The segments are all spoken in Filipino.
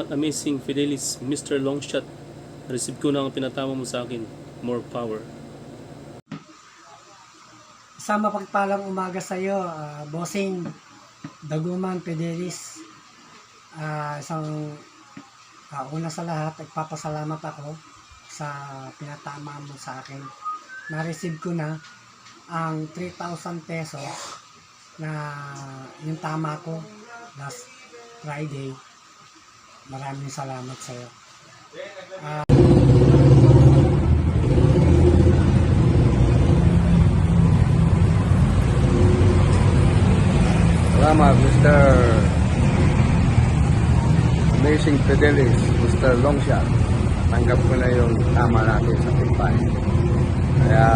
Amazing Fidelis, Mr. Longshot. Receive ko na ang pinatama mo sa akin. More power. Isang mapagpalang umaga sa iyo, Bossing Daguman Fidelis. Una sa lahat, nagpapasalamat ako sa pinatama mo sa akin. Na-receive ko na ang 3,000 pesos na yung tama ko last Friday. Maraming salamat sa iyo. Salamat, Mr. Amazing Fidelis, Mr. Longshot. Tanggap ko na yung tama natin sa Pipay. Kaya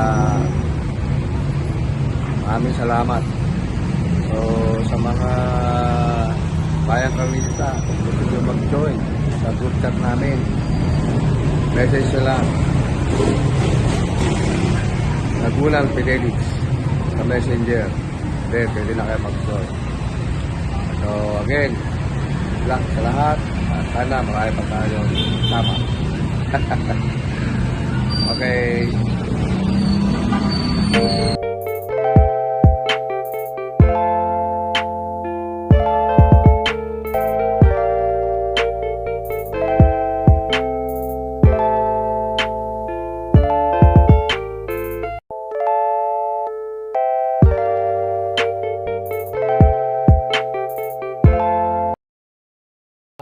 maraming salamat. So sa mga bayang karnista, kung gusto nyo mag-join sa group chat namin, message nyo lang Daguman Fidelis sa messenger. Then pwede na kayo mag-join. So again, lang sa lahat, at sana marami pa tayong tama. Okay.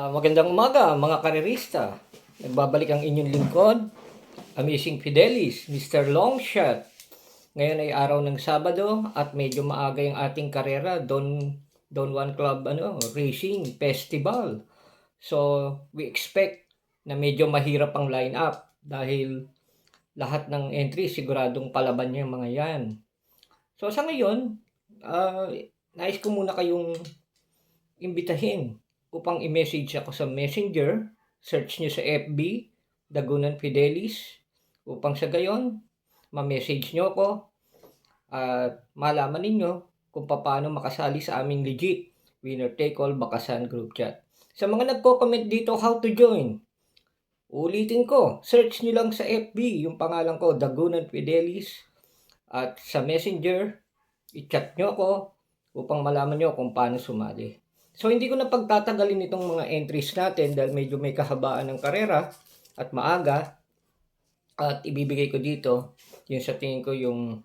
Magandang umaga mga karerista. Nagbabalik ang inyong lingkod, Amazing Fidelis, Mr. Longshot. Ngayon ay araw ng Sabado at medyo maaga yung ating karera, Don Juan Club Racing Festival. So we expect na medyo mahirap ang lineup dahil lahat ng entry siguradong palaban niya yung mga yan. So sa ngayon, nais ko muna kayong imbitahin upang i-message ako sa Messenger. Search nyo sa FB, Daguman Fidelis, upang sa gayon, ma-message nyo ako at malaman ninyo kung paano makasali sa aming legit winner take all bakasan group chat. Sa mga nagko-comment dito how to join, ulitin ko, search nyo lang sa FB yung pangalan ko, Daguman Fidelis, at sa Messenger, i-chat nyo ako upang malaman nyo kung paano sumali. So hindi ko na pagtatagalin itong mga entries natin dahil medyo may kahabaan ng karera at maaga, at ibibigay ko dito yung sa tingin ko yung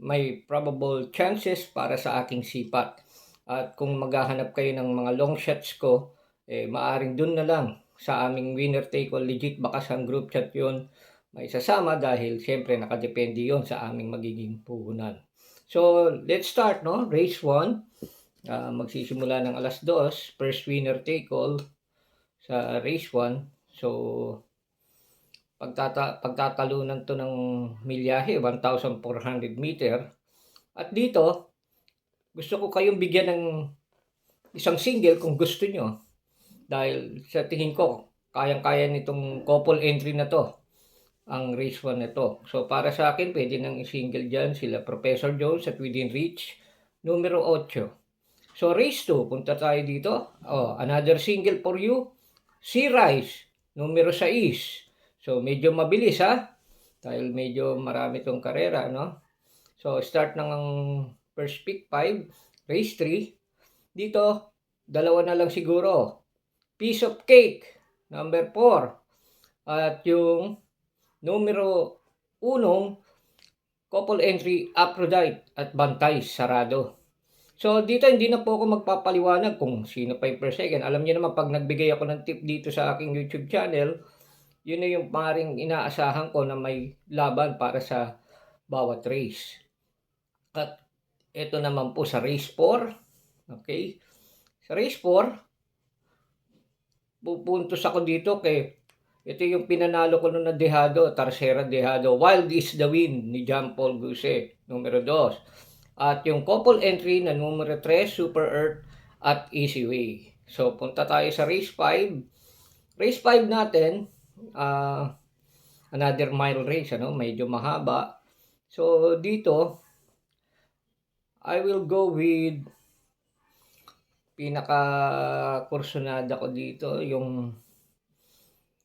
may probable chances para sa aking sipat. At kung maghahanap kayo ng mga long shots ko, maaring dun na lang sa aming winner take all legit bakasan group chat yun may sasama dahil siyempre nakadepende yon sa aming magiging puhunan. So let's start, no? Race 1. Magsisimula ng alas 2, first winner take all sa race 1. So pagtatalunan to ng milyahe, 1,400 meter. At dito, gusto ko kayong bigyan ng isang single kung gusto nyo. Dahil sa tingin ko, kayang-kaya nitong couple entry na to, ang race 1 na to. So para sa akin, pwede nang i-single dyan sila Professor Jones at Within Reach, numero 8. So race 2, punta tayo dito. Another single for you. Sea Rise, numero 6. So medyo mabilis ha. Dahil medyo marami tong karera, no? So start ng first pick 5. Race 3. Dito, dalawa na lang siguro. Piece of Cake, number 4. At yung numero 1, couple entry Aphrodite at Bantay Sarado. So dito hindi na po ako magpapaliwanag kung sino pa yung per second. Alam niyo naman pag nagbigay ako ng tip dito sa aking YouTube channel, yun na yung paring inaasahan ko na may laban para sa bawat race. At ito naman po sa race 4. Okay? Sa race 4, pupuntos ako dito kay ito yung pinanalo ko nung na Dejado, Tercera Dejado. Wild is the Wind ni John Paul Guse, numero 2. At yung couple entry na numero 3, Super Earth at Easy Way. So, punta tayo sa race 5. Race 5 natin, another mile race, medyo mahaba. So, dito, I will go with pinaka-kursunada ko dito, yung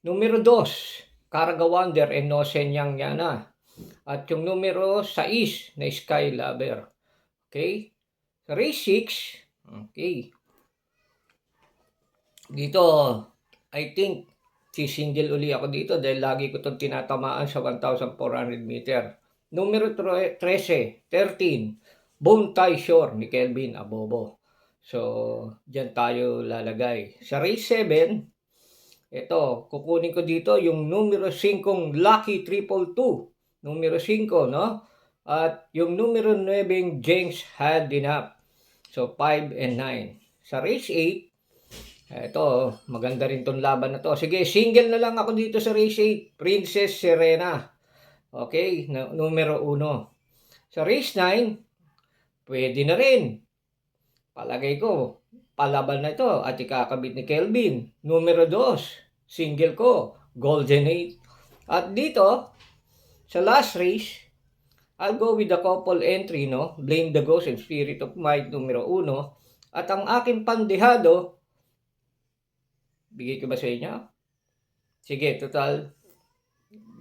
numero 2, Carga Wonder and No Senyang Yana. At yung numero 6 na Sky Lover. Okay? Sa race 6, okay. Dito, I think, single uli ako dito dahil lagi ko itong tinatamaan sa 1,400 meter. Numero 13, Bontay Shore ni Kelvin Abobo. So, dyan tayo lalagay. Sa race 7, ito, kukunin ko dito yung numero 5, Lucky 222. Numero 5, no? At yung numero 9, James Had Enough. So, 5 and 9. Sa race 8, ito, maganda rin tong laban na to. Sige, single na lang ako dito sa race 8. Princess Serena. Okay, numero 1. Sa race 9, pwede na rin. Palagay ko, palaban na ito at ikakabit ni Kelvin. Numero 2, single ko, Golden 8. At dito, sa last race, I'll go with the couple entry, no? Blame the Ghost and Spirit of Might, numero 1. At ang aking pandehado, bigay ko ba sa inyo? Sige, total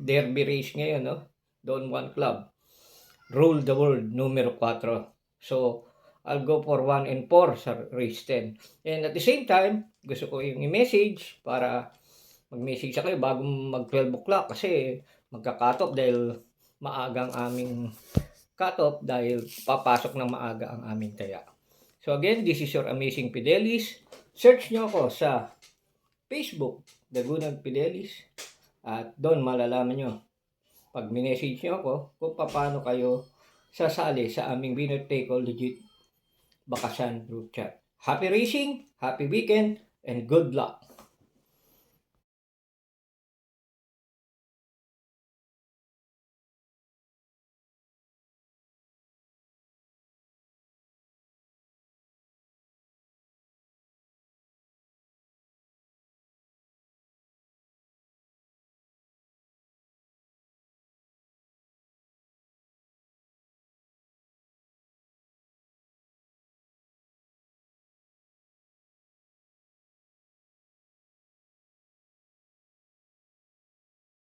derby race ngayon, no? Don Juan Club. Rule the World, numero 4. So, I'll go for 1 and 4 sa race 10. And at the same time, gusto ko yung i-message para mag-message sa kayo bago mag 12 o'clock kasi magka-cut-off dahil maaga ang aming cut-off dahil papasok ng maaga ang aming taya. So again, this is your Amazing Fidelis. Search nyo ako sa Facebook, Dagunag Fidelis, at doon malalaman nyo pag minessage nyo ako kung paano kayo sasali sa aming Winner Take All Legit Bakasan group chat. Happy racing, happy weekend, and good luck!